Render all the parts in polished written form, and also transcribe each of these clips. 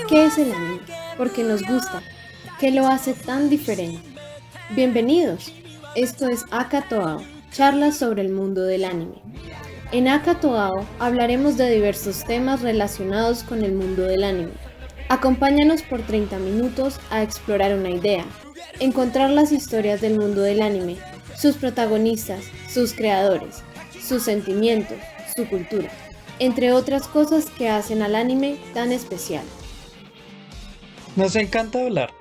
¿Qué es el anime? ¿Por qué nos gusta? ¿Qué lo hace tan diferente? Bienvenidos, esto es Akatoao, charlas sobre el mundo del anime. En Akatoao hablaremos de diversos temas relacionados con el mundo del anime. Acompáñanos por 30 minutos a explorar una idea, encontrar las historias del mundo del anime, sus protagonistas, sus creadores, sus sentimientos, su cultura, entre otras cosas que hacen al anime tan especial. Nos encanta hablar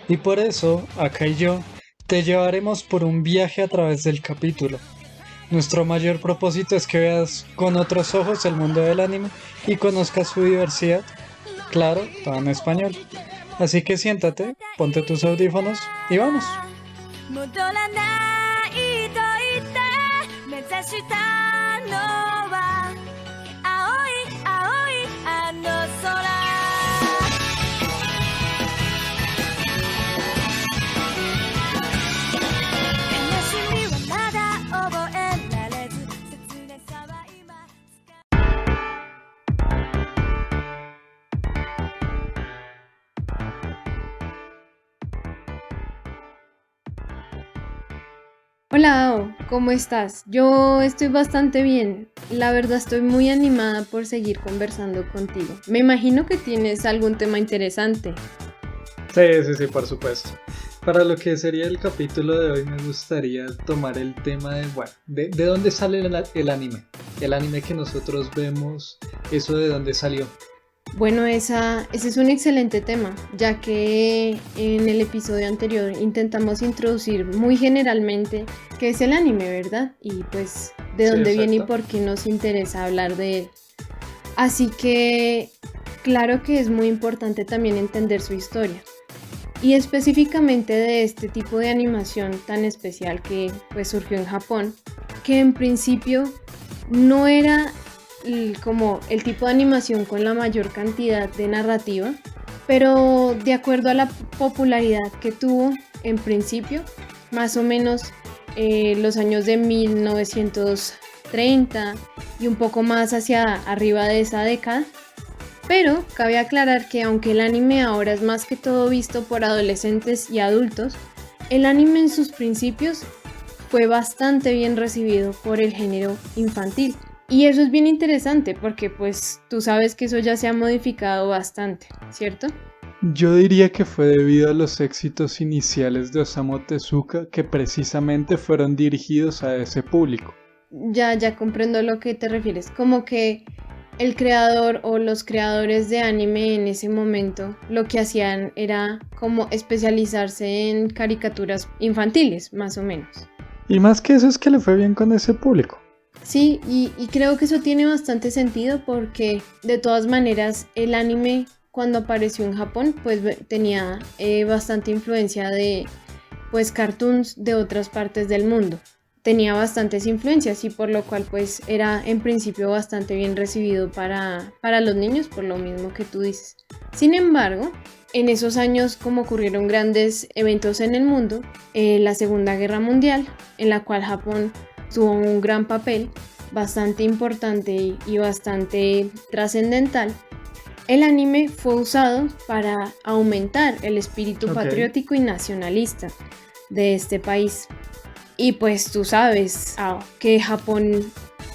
y por eso, acá y yo, te llevaremos por un viaje a través del capítulo. Nuestro mayor propósito es que veas con otros ojos el mundo del anime y conozcas su diversidad. Claro, todo en español. Así que siéntate, ponte tus audífonos y vamos. Hola, Ao, ¿cómo estás? Yo estoy bastante bien. La verdad estoy muy animada por seguir conversando contigo. Me imagino que tienes algún tema interesante. Sí, por supuesto. Para lo que sería el capítulo de hoy me gustaría tomar el tema de dónde sale el anime. El anime que nosotros vemos, eso de dónde salió. Bueno, ese es un excelente tema, ya que en el episodio anterior intentamos introducir muy generalmente qué es el anime, ¿verdad? Y pues de Sí, dónde viene y exacto. por qué nos interesa hablar de él. Así que claro que es muy importante también entender su historia. Y específicamente de este tipo de animación tan especial que pues surgió en Japón, que en principio no era como el tipo de animación con la mayor cantidad de narrativa, pero de acuerdo a la popularidad que tuvo en principio, más o menos los años de 1930 y un poco más hacia arriba de esa década. Pero cabe aclarar que aunque el anime ahora es más que todo visto por adolescentes y adultos, el anime en sus principios fue bastante bien recibido por el género infantil. Y eso es bien interesante porque pues tú sabes que eso ya se ha modificado bastante, ¿cierto? Yo diría que fue debido a los éxitos iniciales de Osamu Tezuka que precisamente fueron dirigidos a ese público. Ya comprendo a lo que te refieres. Como que el creador o los creadores de anime en ese momento lo que hacían era como especializarse en caricaturas infantiles, más o menos. Y más que eso es que le fue bien con ese público. Sí, y creo que eso tiene bastante sentido porque de todas maneras el anime cuando apareció en Japón pues tenía bastante influencia de pues cartoons de otras partes del mundo. Tenía bastantes influencias y por lo cual pues era en principio bastante bien recibido para los niños por lo mismo que tú dices. Sin embargo, en esos años como ocurrieron grandes eventos en el mundo, la Segunda Guerra Mundial, en la cual Japón tuvo un gran papel, bastante importante y bastante trascendental, el anime fue usado para aumentar el espíritu Ok. patriótico y nacionalista de este país. Y pues tú sabes que Japón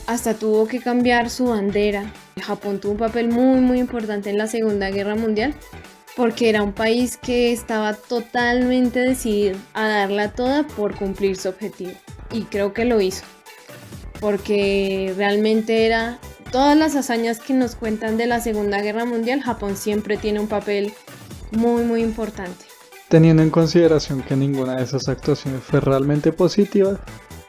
hasta tuvo que cambiar su bandera. Japón tuvo un papel muy importante en la Segunda Guerra Mundial porque era un país que estaba totalmente decidido a darla toda por cumplir su objetivo. Y creo que lo hizo, porque realmente era todas las hazañas que nos cuentan de la Segunda Guerra Mundial, Japón siempre tiene un papel muy importante. Teniendo en consideración que ninguna de esas actuaciones fue realmente positiva,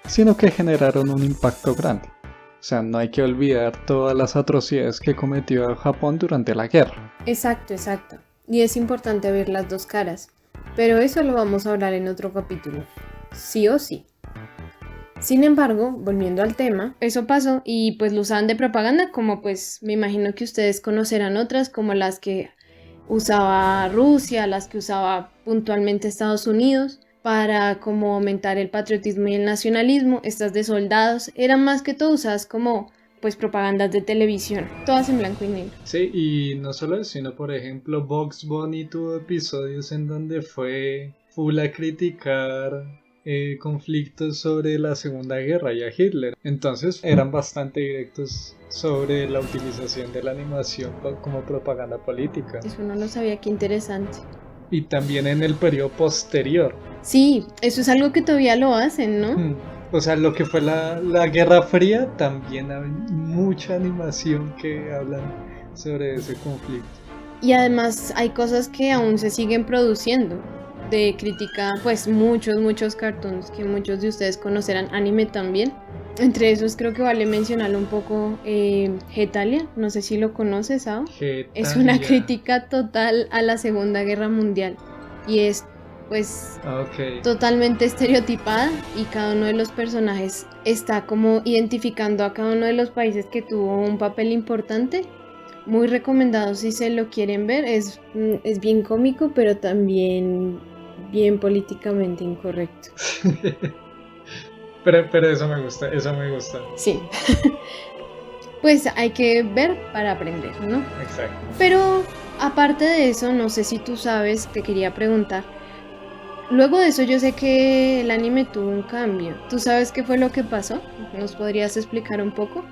sino que generaron un impacto grande. O sea, no hay que olvidar todas las atrocidades que cometió Japón durante la guerra. Exacto. Y es importante ver las dos caras, pero eso lo vamos a hablar en otro capítulo, sí o sí. Sin embargo, volviendo al tema, eso pasó y pues lo usaban de propaganda, como pues me imagino que ustedes conocerán otras, como las que usaba Rusia, las que usaba puntualmente Estados Unidos, para como aumentar el patriotismo y el nacionalismo. Estas de soldados eran más que todo usadas como pues propagandas de televisión, todas en blanco y negro. Sí, y no solo eso, sino por ejemplo Bugs Bunny tuvo episodios en donde fue full a criticar conflictos sobre la Segunda Guerra y a Hitler. Entonces eran bastante directos sobre la utilización de la animación como propaganda política. Eso no lo sabía, qué interesante. Y también en el periodo posterior. Sí, eso es algo que todavía lo hacen, ¿no? O sea, lo que fue la Guerra Fría, también hay mucha animación que hablan sobre ese conflicto. Y además hay cosas que aún se siguen produciendo. De crítica, pues muchos cartoons que muchos de ustedes conocerán, anime también. Entre esos creo que vale mencionarlo un poco Hetalia, no sé si lo conoces, ¿Sao? Es una crítica total a la Segunda Guerra Mundial y es pues totalmente estereotipada y cada uno de los personajes está como identificando a cada uno de los países que tuvo un papel importante. Muy recomendado si se lo quieren ver, es bien cómico pero también bien políticamente incorrecto. Pero eso me gusta. Sí. Pues hay que ver para aprender, ¿no? Exacto. Pero aparte de eso, no sé si tú sabes, te quería preguntar. Luego de eso yo sé que el anime tuvo un cambio. ¿Tú sabes qué fue lo que pasó? ¿Nos podrías explicar un poco?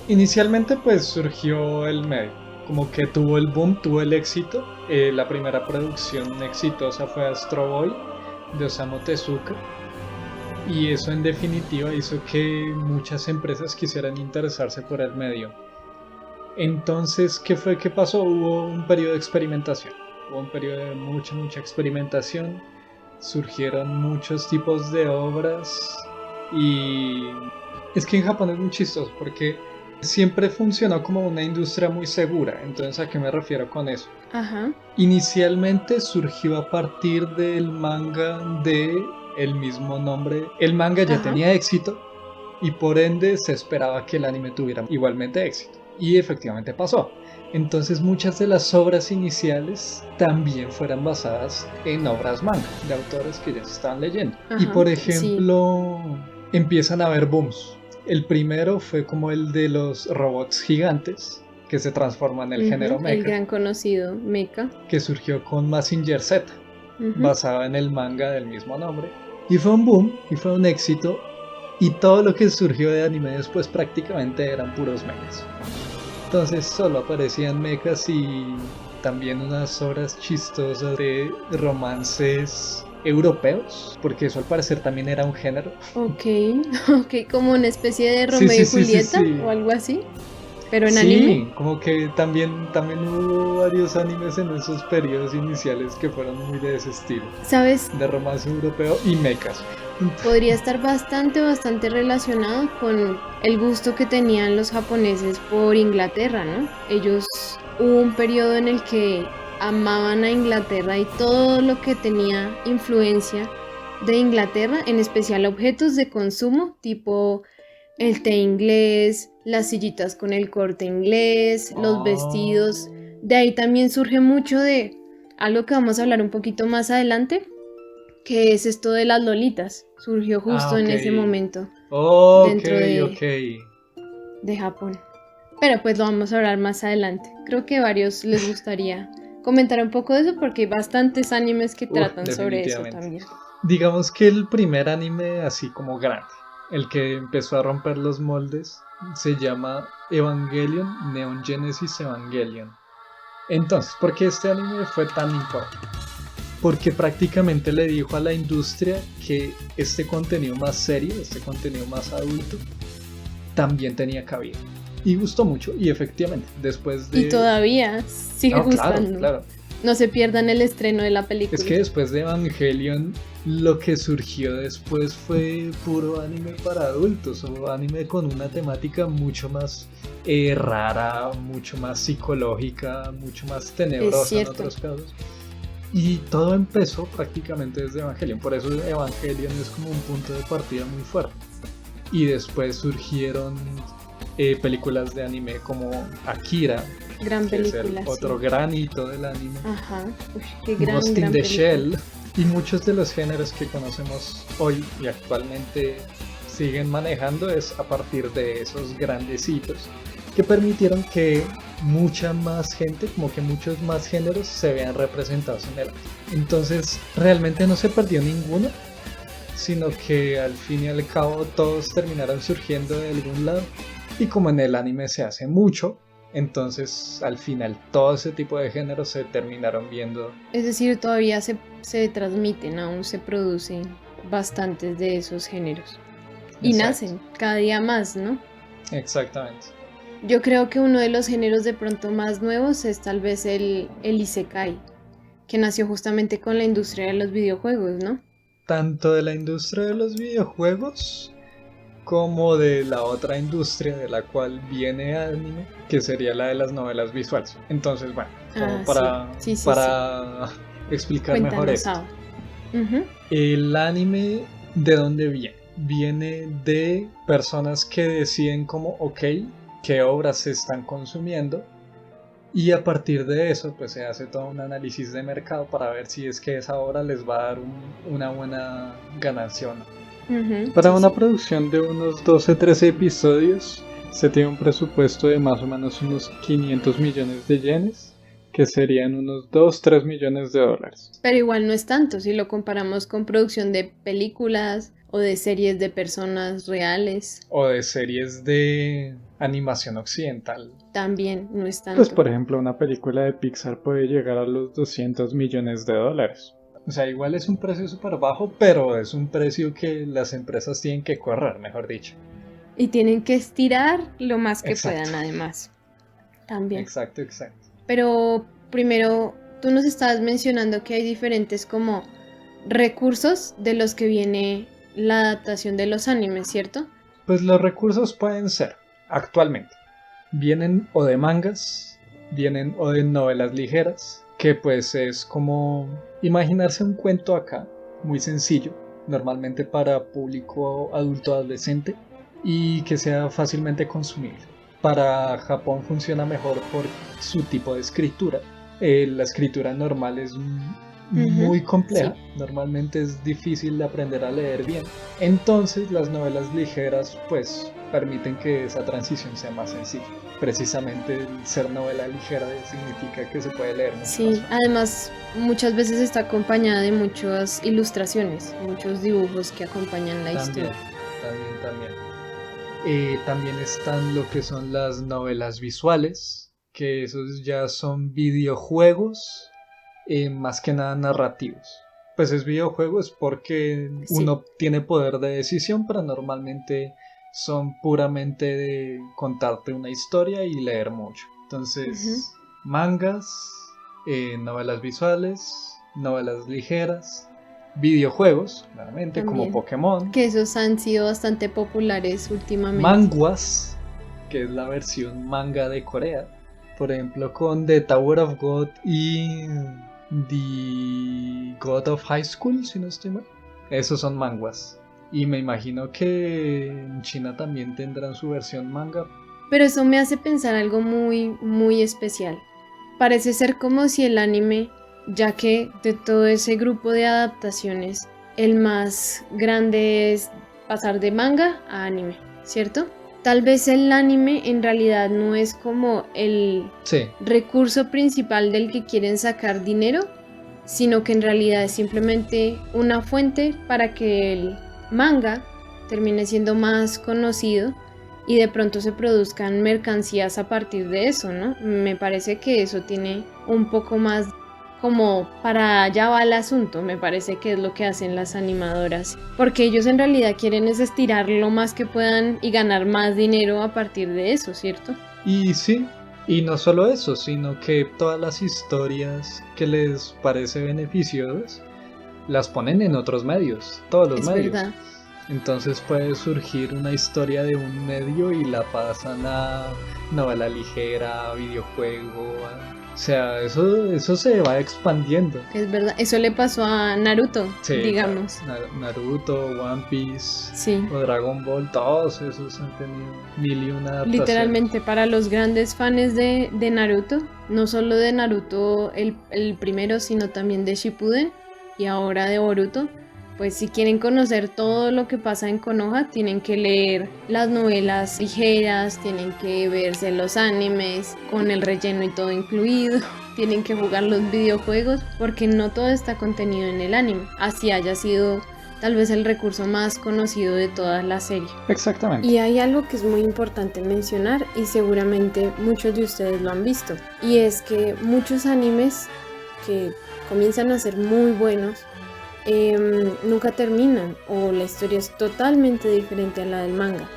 Inicialmente pues surgió el medio. Como que tuvo el boom, tuvo el éxito. La primera producción exitosa fue Astro Boy de Osamu Tezuka. Y eso en definitiva hizo que muchas empresas quisieran interesarse por el medio. Entonces, ¿qué fue que pasó? Hubo un periodo de experimentación. Hubo un periodo de mucha experimentación. Surgieron muchos tipos de obras. Y es que en Japón es muy chistoso porque siempre funcionó como una industria muy segura. Entonces, ¿a qué me refiero con eso? Ajá. Inicialmente surgió a partir del manga de el mismo nombre. El manga ya tenía éxito y por ende se esperaba que el anime tuviera igualmente éxito. Y efectivamente pasó. Entonces muchas de las obras iniciales también fueron basadas en obras manga de autores que ya se estaban leyendo. Ajá, y por ejemplo, empiezan a haber booms. El primero fue como el de los robots gigantes que se transforman en el género mecha. El gran conocido mecha. Que surgió con Mazinger Z, basado en el manga del mismo nombre. Y fue un boom, y fue un éxito. Y todo lo que surgió de anime después prácticamente eran puros mechas. Entonces solo aparecían mechas y también unas obras chistosas de romances europeos, porque eso al parecer también era un género. Ok, como una especie de Romeo y Julieta o algo así. ¿Pero en anime? Sí, como que también hubo varios animes en esos periodos iniciales que fueron muy de ese estilo. ¿Sabes? De romance europeo y mechas. Podría estar bastante relacionado con el gusto que tenían los japoneses por Inglaterra, ¿no? Ellos, hubo un periodo en el que amaban a Inglaterra y todo lo que tenía influencia de Inglaterra, en especial objetos de consumo, tipo el té inglés, las sillitas con el corte inglés, los vestidos. De ahí también surge mucho de algo que vamos a hablar un poquito más adelante, que es esto de las lolitas. Surgió justo en ese momento dentro de Japón. Pero pues lo vamos a hablar más adelante. Creo que a varios les gustaría comentar un poco de eso porque hay bastantes animes que tratan sobre eso también. Digamos que el primer anime así como grande, el que empezó a romper los moldes, se llama Evangelion, Neon Genesis Evangelion. Entonces, ¿por qué este anime fue tan importante? Porque prácticamente le dijo a la industria que este contenido más serio, este contenido más adulto, también tenía cabida. Y gustó mucho, y efectivamente, después de... Y todavía sigue gustando. Claro. No se pierdan el estreno de la película. Es que después de Evangelion, lo que surgió después fue puro anime para adultos, o anime con una temática mucho más rara, mucho más psicológica, mucho más tenebrosa en otros casos. Y todo empezó prácticamente desde Evangelion, por eso Evangelion es como un punto de partida muy fuerte. Y después surgieron películas de anime como Akira, gran película, es otro gran hito del anime. Ajá, qué gran, Ghost in the película. Shell, y muchos de los géneros que conocemos hoy y actualmente siguen manejando es a partir de esos grandes hitos que permitieron que mucha más gente, como que muchos más géneros se vean representados en el anime. Entonces realmente no se perdió ninguno, sino que al fin y al cabo todos terminaron surgiendo de algún lado, y como en el anime se hace mucho, entonces al final todo ese tipo de géneros se terminaron viendo. Es decir, todavía se transmiten, aún se producen bastantes de esos géneros. Y Exacto. nacen cada día más, ¿no? Exactamente. Yo creo que uno de los géneros de pronto más nuevos es tal vez el Isekai, que nació justamente con la industria de los videojuegos, ¿no? Tanto de la industria de los videojuegos como de la otra industria de la cual viene anime, que sería la de las novelas visuales. Entonces, bueno, como para explicar Cuéntanos, mejor esto. Sao. Uh-huh. El anime, ¿de dónde viene? Viene de personas que deciden como, ok, qué obras se están consumiendo, y a partir de eso pues se hace todo un análisis de mercado para ver si es que esa obra les va a dar una buena ganancia o no. Uh-huh. Para una producción de unos 12-13 episodios se tiene un presupuesto de más o menos unos 500 millones de yenes, que serían unos 2-3 millones de dólares. Pero igual no es tanto si lo comparamos con producción de películas o de series de personas reales. O de series de animación occidental. También no es tanto. Pues por ejemplo una película de Pixar puede llegar a los 200 millones de dólares. O sea, igual es un precio súper bajo, pero es un precio que las empresas tienen que correr, mejor dicho. Y tienen que estirar lo más que Exacto. puedan, además. También. Exacto. Pero primero, tú nos estabas mencionando que hay diferentes como recursos de los que viene la adaptación de los animes, ¿cierto? Pues los recursos pueden ser, actualmente, vienen o de mangas, vienen o de novelas ligeras, que pues es como imaginarse un cuento acá, muy sencillo, normalmente para público adulto adolescente, y que sea fácilmente consumible. Para Japón funciona mejor por su tipo de escritura. La escritura normal es muy compleja, sí. Normalmente es difícil de aprender a leer bien. Entonces las novelas ligeras pues permiten que esa transición sea más sencilla. Precisamente el ser novela ligera significa que se puede leer mucho. Sí, más. Además muchas veces está acompañada de muchas ilustraciones, muchos dibujos que acompañan la historia. También están lo que son las novelas visuales, que esos ya son videojuegos, más que nada narrativos. Pues es videojuegos porque uno tiene poder de decisión, pero normalmente son puramente de contarte una historia y leer mucho. Entonces, mangas, novelas visuales, novelas ligeras, videojuegos, claramente, también, como Pokémon. Que esos han sido bastante populares últimamente. Manhwas, que es la versión manga de Corea. Por ejemplo, con The Tower of God y The God of High School, si no estoy mal. Esos son manhwas. Y me imagino que en China también tendrán su versión manga. Pero eso me hace pensar algo muy, muy especial. Parece ser como si el anime, ya que de todo ese grupo de adaptaciones, el más grande es pasar de manga a anime, ¿cierto? Tal vez el anime en realidad no es como el recurso principal del que quieren sacar dinero, sino que en realidad es simplemente una fuente para que el manga termine siendo más conocido y de pronto se produzcan mercancías a partir de eso, ¿no? Me parece que eso tiene un poco más como para allá va el asunto, me parece que es lo que hacen las animadoras, porque ellos en realidad quieren es estirar lo más que puedan y ganar más dinero a partir de eso, ¿cierto? Y sí, y no solo eso, sino que todas las historias que les parece beneficiosas las ponen en otros medios, todos los medios. Verdad. Entonces puede surgir una historia de un medio y la pasan a novela ligera, videojuego, o sea, eso se va expandiendo. Es verdad, eso le pasó a Naruto, digamos. Naruto, One Piece, o Dragon Ball, todos esos han tenido mil y una adaptaciones. Literalmente para los grandes fans de Naruto, no solo de Naruto el primero, sino también de Shippuden y ahora de Boruto, pues si quieren conocer todo lo que pasa en Konoha, tienen que leer las novelas ligeras, tienen que verse los animes con el relleno y todo incluido, tienen que jugar los videojuegos, porque no todo está contenido en el anime, así haya sido tal vez el recurso más conocido de toda la serie. Exactamente. Y hay algo que es muy importante mencionar y seguramente muchos de ustedes lo han visto, y es que muchos animes que comienzan a ser muy buenos nunca terminan, o la historia es totalmente diferente a la del manga.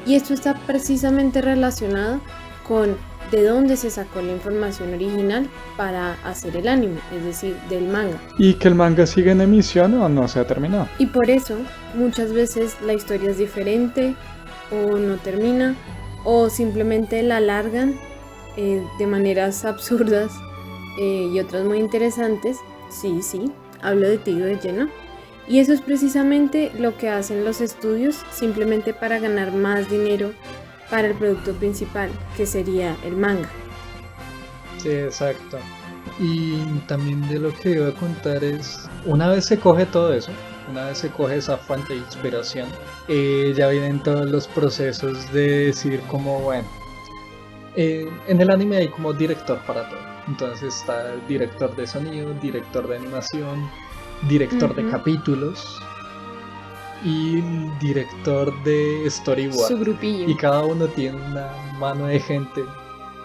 Y esto está precisamente relacionado con de dónde se sacó la información original para hacer el anime, es decir, del manga. Y que el manga sigue en emisión o no se ha terminado. Y por eso muchas veces la historia es diferente o no termina o simplemente la alargan de maneras absurdas y otras muy interesantes. Sí, hablo de ti de lleno. Y eso es precisamente lo que hacen los estudios simplemente para ganar más dinero para el producto principal, que sería el manga. Sí, exacto. Y también de lo que iba a contar es, una vez se coge todo eso, una vez se coge esa fuente de inspiración, ya vienen todos los procesos de decir como, bueno, en el anime hay como director para todo. Entonces está el director de sonido, director de animación, director de capítulos y director de storyboard. Su grupillo. Y cada uno tiene una mano de gente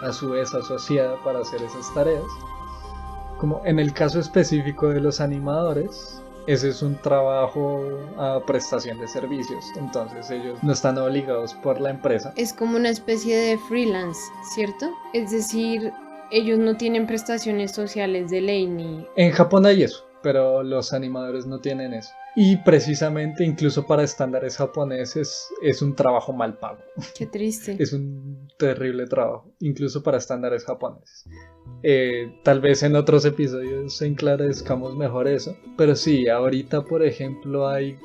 a su vez asociada para hacer esas tareas. Como en el caso específico de los animadores, ese es un trabajo a prestación de servicios, entonces ellos no están obligados por la empresa. Es como una especie de freelance, ¿cierto? Es decir, ellos no tienen prestaciones sociales de ley ni... En Japón hay eso, pero los animadores no tienen eso. Y precisamente incluso para estándares japoneses es un trabajo mal pago. Qué triste. Es un terrible trabajo, incluso para estándares japoneses. Tal vez en otros episodios enclarezcamos mejor eso. Pero sí, ahorita por ejemplo hay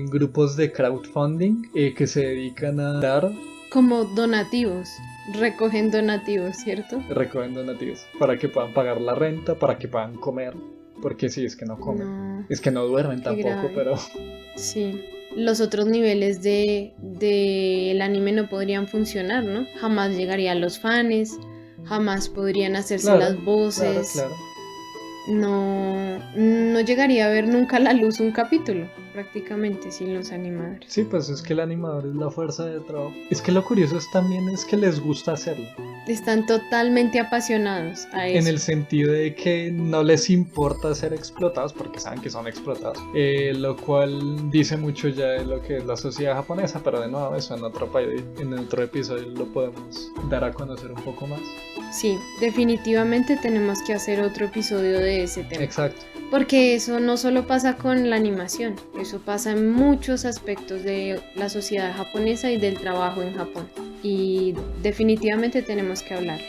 grupos de crowdfunding que se dedican a dar... Como donativos. Recogen donativos, ¿cierto? Recogen donativos para que puedan pagar la renta, para que puedan comer. Porque sí, es que no comen. No, es que no duermen tampoco, grave. pero... Sí. Los otros niveles del anime no podrían funcionar, ¿no? Jamás llegarían los fans, jamás podrían hacerse las voces. Claro. No llegaría a ver nunca a la luz un capítulo, prácticamente, sin los animadores. Sí, pues es que el animador es la fuerza de trabajo. Es que lo curioso también es que les gusta hacerlo. Están totalmente apasionados a eso. En el sentido de que no les importa ser explotados porque saben que son explotados. Lo cual dice mucho ya de lo que es la sociedad japonesa, pero de nuevo eso en otro episodio lo podemos dar a conocer un poco más. Sí, definitivamente tenemos que hacer otro episodio de ese tema. Exacto. Porque eso no solo pasa con la animación, eso pasa en muchos aspectos de la sociedad japonesa y del trabajo en Japón. Y definitivamente tenemos que hablarlo.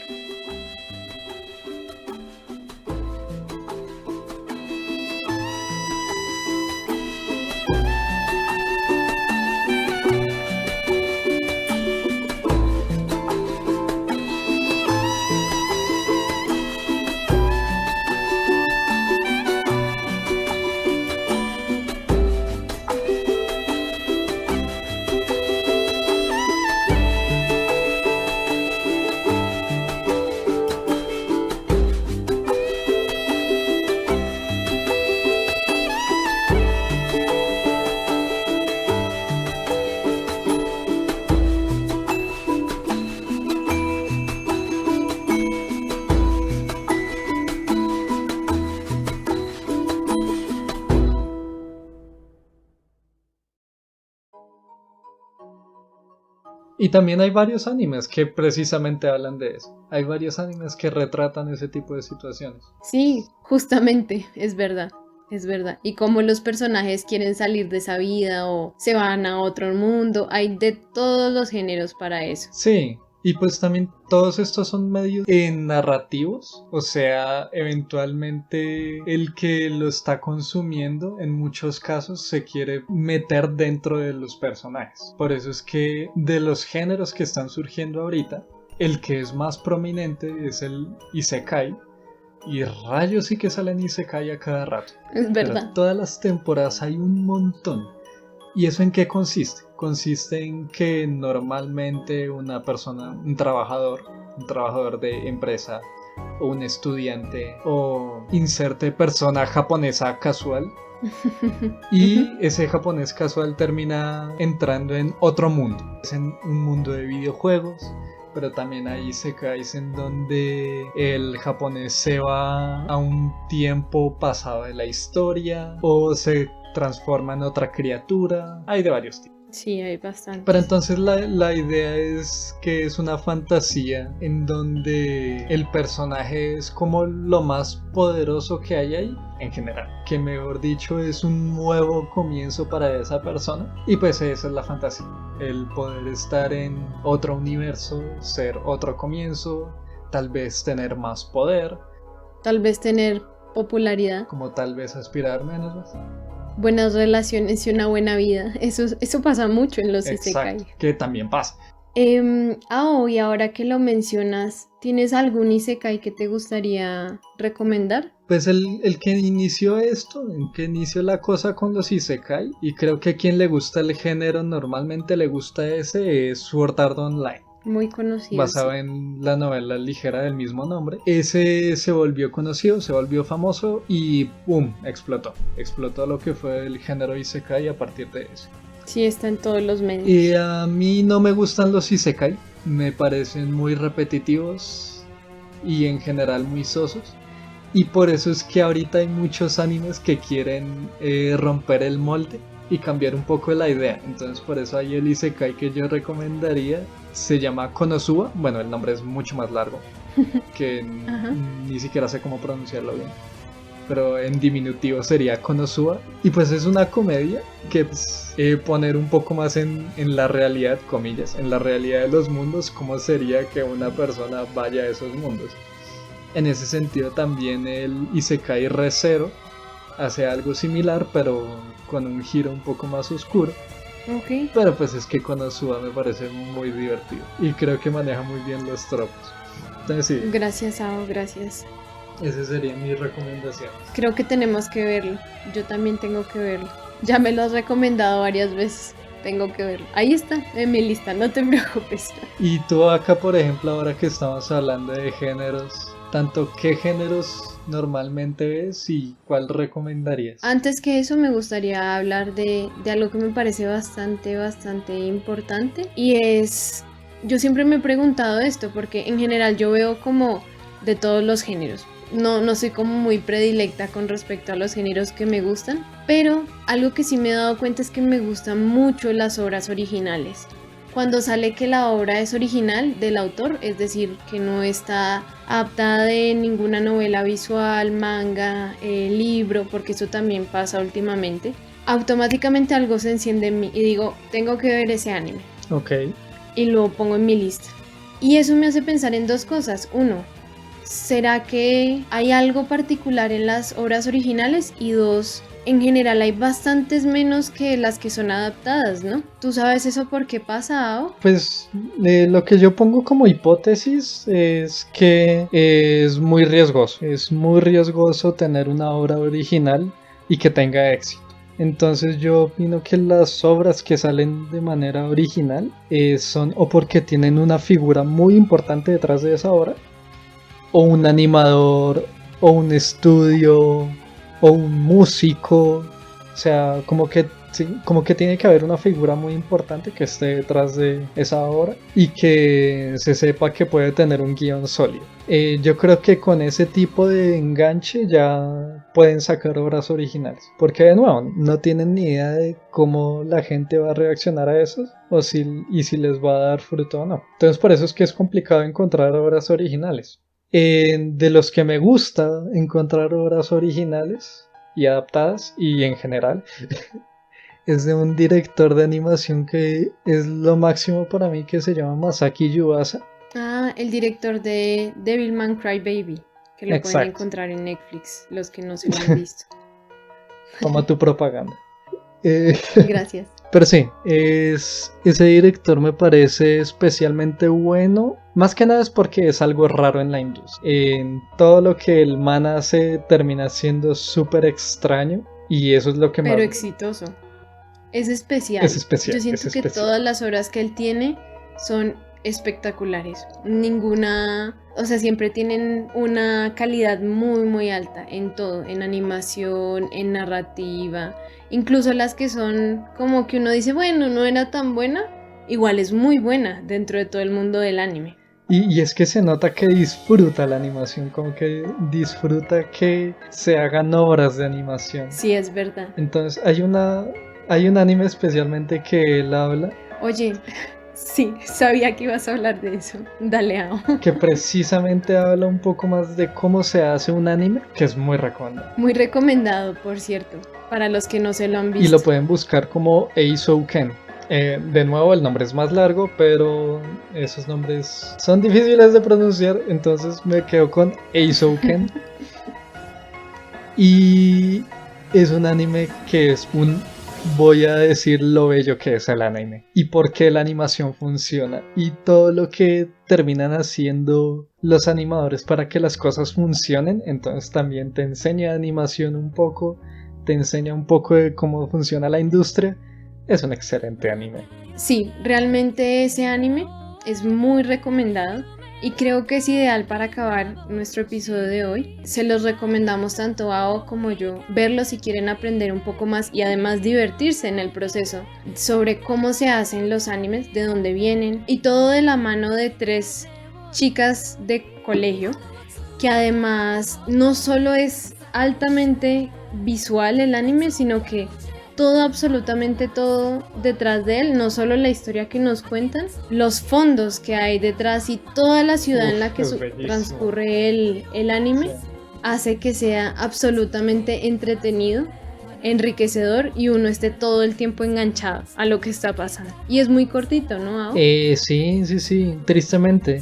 Y también hay varios animes que precisamente hablan de eso. Hay varios animes que retratan ese tipo de situaciones. Sí, justamente, es verdad. Es verdad. Y como los personajes quieren salir de esa vida o se van a otro mundo, hay de todos los géneros para eso. Sí, y pues también todos estos son medios narrativos, o sea, eventualmente el que lo está consumiendo en muchos casos se quiere meter dentro de los personajes. Por eso es que de los géneros que están surgiendo ahorita, el que es más prominente es el Isekai, Y rayos sí que salen Isekai a cada rato. Es Pero verdad. todas las temporadas hay un montón. ¿Y eso en qué consiste? Consiste en que normalmente una persona, un trabajador de empresa o un estudiante o inserte persona japonesa casual, y ese japonés casual termina entrando en otro mundo. Es en un mundo de videojuegos, pero también hay isekais en donde el japonés se va a un tiempo pasado de la historia o se transforma en otra criatura. Hay de varios tipos. Sí, hay bastante. Pero entonces la idea es que es una fantasía en donde el personaje es como lo más poderoso que hay ahí en general. Que mejor dicho es un nuevo comienzo para esa persona. Y pues esa es la fantasía. El poder estar en otro universo, ser otro comienzo, tal vez tener más poder. Tal vez tener popularidad. Como tal vez aspirar menos más. Buenas relaciones y una buena vida. Eso pasa mucho en los isekai. Exacto, que también pasa. Y ahora que lo mencionas, ¿tienes algún isekai que te gustaría recomendar? Pues el que inició esto, el que inició la cosa con los isekai, y creo que a quien le gusta el género normalmente le gusta ese, es Sword Art Online. Muy conocido. Basado sí. en la novela ligera del mismo nombre. Ese se volvió conocido, se volvió famoso y ¡pum! Explotó lo que fue el género isekai a partir de eso. Sí, está en todos los medios. Y a mí no me gustan los isekai, me parecen muy repetitivos y en general muy sosos. Y por eso es que ahorita hay muchos animes que quieren romper el molde y cambiar un poco la idea. Entonces por eso hay el isekai que yo recomendaría. Se llama Konosuba. Bueno, el nombre es mucho más largo, que ni siquiera sé cómo pronunciarlo bien, pero en diminutivo sería Konosuba. Y pues es una comedia que poner un poco más en la realidad, comillas, en la realidad de los mundos, cómo sería que una persona vaya a esos mundos. En ese sentido también el Isekai Re:Zero hace algo similar, pero con un giro un poco más oscuro. Ok. Pero pues es que Konosuba me parece muy divertido y creo que maneja muy bien los tropos. Entonces sí, Gracias, Ao, gracias. esa sería mi recomendación. Creo que tenemos que verlo. Yo también tengo que verlo. Ya me lo has recomendado varias veces. Tengo que verlo. Ahí está, en mi lista, no te preocupes. Y tú acá, por ejemplo, ahora que estamos hablando de géneros, tanto qué géneros normalmente ves y cuál recomendarías. Antes que eso me gustaría hablar de algo que me parece bastante importante. Y es, yo siempre me he preguntado esto porque en general yo veo como de todos los géneros. No soy como muy predilecta con respecto a los géneros que me gustan, pero algo que sí me he dado cuenta es que me gustan mucho las obras originales. Cuando sale que la obra es original del autor, es decir, que no está adaptada de ninguna novela visual, manga, libro, porque eso también pasa últimamente, automáticamente algo se enciende en mí y digo, tengo que ver ese anime. Ok. Y lo pongo en mi lista. Y eso me hace pensar en dos cosas. Uno, ¿será que hay algo particular en las obras originales? Y dos, en general hay bastantes menos que las que son adaptadas, ¿no? ¿Tú sabes eso por qué pasa, Ao? Pues lo que yo pongo como hipótesis es que es muy riesgoso. Es muy riesgoso tener una obra original y que tenga éxito. Entonces yo opino que las obras que salen de manera original son o porque tienen una figura muy importante detrás de esa obra, o un animador, o un estudio, o un músico. O sea, como que tiene que haber una figura muy importante que esté detrás de esa obra y que se sepa que puede tener un guión sólido. Yo creo que con ese tipo de enganche ya pueden sacar obras originales, porque de nuevo no tienen ni idea de cómo la gente va a reaccionar a eso y si les va a dar fruto o no. Entonces por eso es que es complicado encontrar obras originales. De los que me gusta encontrar obras originales y adaptadas y en general es de un director de animación que es lo máximo para mí, que se llama Masaki Yuasa. Ah, el director de Devilman Crybaby, que lo pueden encontrar en Netflix, los que no se lo han visto. Toma tu propaganda. Gracias. Pero sí, ese director me parece especialmente bueno. Más que nada es porque es algo raro en la industria. En todo lo que el man hace termina siendo súper extraño. Y eso es lo que Pero más... exitoso. Es especial. Es especial. Yo siento es que especial. todas las obras que él tiene son espectaculares. Ninguna, o sea, siempre tienen una calidad muy, muy alta en todo, en animación, en narrativa, incluso las que son como que uno dice, bueno, no era tan buena, igual es muy buena dentro de todo el mundo del anime. Y es que se nota que disfruta la animación, como que disfruta que se hagan obras de animación. Sí, es verdad. Entonces hay un anime especialmente que él habla. Oye, sí, sabía que ibas a hablar de eso. Dale, Ao. Que precisamente habla un poco más de cómo se hace un anime, que es muy recomendado. Muy recomendado, por cierto, para los que no se lo han visto. Y lo pueden buscar como Eizouken. De nuevo, el nombre es más largo, pero esos nombres son difíciles de pronunciar, entonces me quedo con Eizouken. Y es un anime que es voy a decir lo bello que es el anime y por qué la animación funciona y todo lo que terminan haciendo los animadores para que las cosas funcionen. Entonces también te enseña animación un poco, te enseña un poco de cómo funciona la industria. Es un excelente anime. Sí, realmente ese anime es muy recomendado y creo que es ideal para acabar nuestro episodio de hoy. Se los recomendamos tanto a Ao como yo verlo si quieren aprender un poco más y además divertirse en el proceso sobre cómo se hacen los animes, de dónde vienen y todo de la mano de 3 chicas de colegio que además no solo es altamente visual el anime, sino que todo, absolutamente todo detrás de él, no solo la historia que nos cuentan, los fondos que hay detrás y toda la ciudad en la que transcurre el anime, hace que sea absolutamente entretenido, enriquecedor y uno esté todo el tiempo enganchado a lo que está pasando. Y es muy cortito, ¿no, Ao? Sí, tristemente.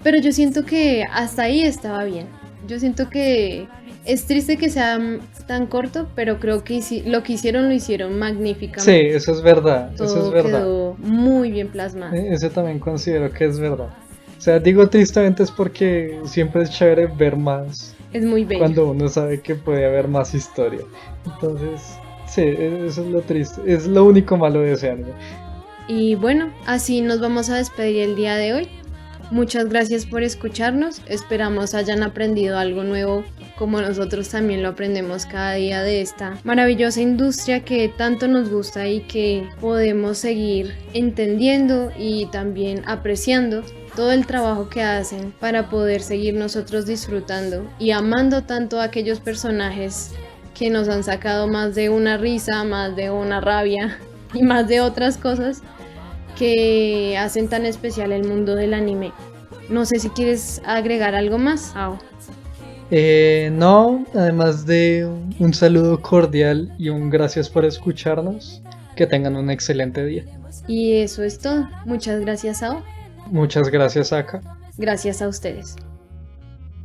Pero yo siento que hasta ahí estaba bien. Yo siento que es triste que sea tan corto, pero creo que lo que hicieron lo hicieron magníficamente. Sí, eso es verdad. Todo eso es verdad. quedó muy bien plasmado. Eso también considero que es verdad. O sea, digo tristemente es porque siempre es chévere ver más. Es muy bello. Cuando uno sabe que puede haber más historia. Entonces, sí, eso es lo triste. Es lo único malo de ese anime. Y bueno, así nos vamos a despedir el día de hoy. Muchas gracias por escucharnos. Esperamos hayan aprendido algo nuevo, como nosotros también lo aprendemos cada día de esta maravillosa industria que tanto nos gusta y que podemos seguir entendiendo y también apreciando todo el trabajo que hacen para poder seguir nosotros disfrutando y amando tanto a aquellos personajes que nos han sacado más de una risa, más de una rabia y más de otras cosas que hacen tan especial el mundo del anime. No sé si quieres agregar algo más, Ao. No, además de un saludo cordial y un gracias por escucharnos. Que tengan un excelente día. Y eso es todo. Muchas gracias, Ao. Muchas gracias, Aka. Gracias a ustedes.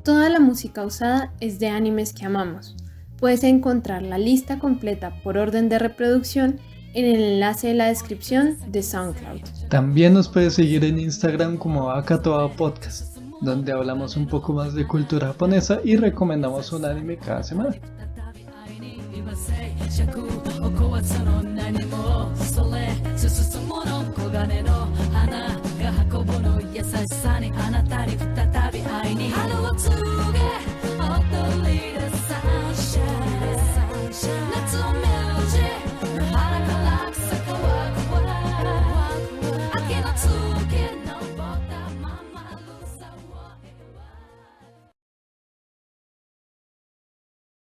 Toda la música usada es de animes que amamos. Puedes encontrar la lista completa por orden de reproducción en el enlace de la descripción de SoundCloud. También nos puedes seguir en Instagram como Akatoa Podcast, donde hablamos un poco más de cultura japonesa y recomendamos un anime cada semana.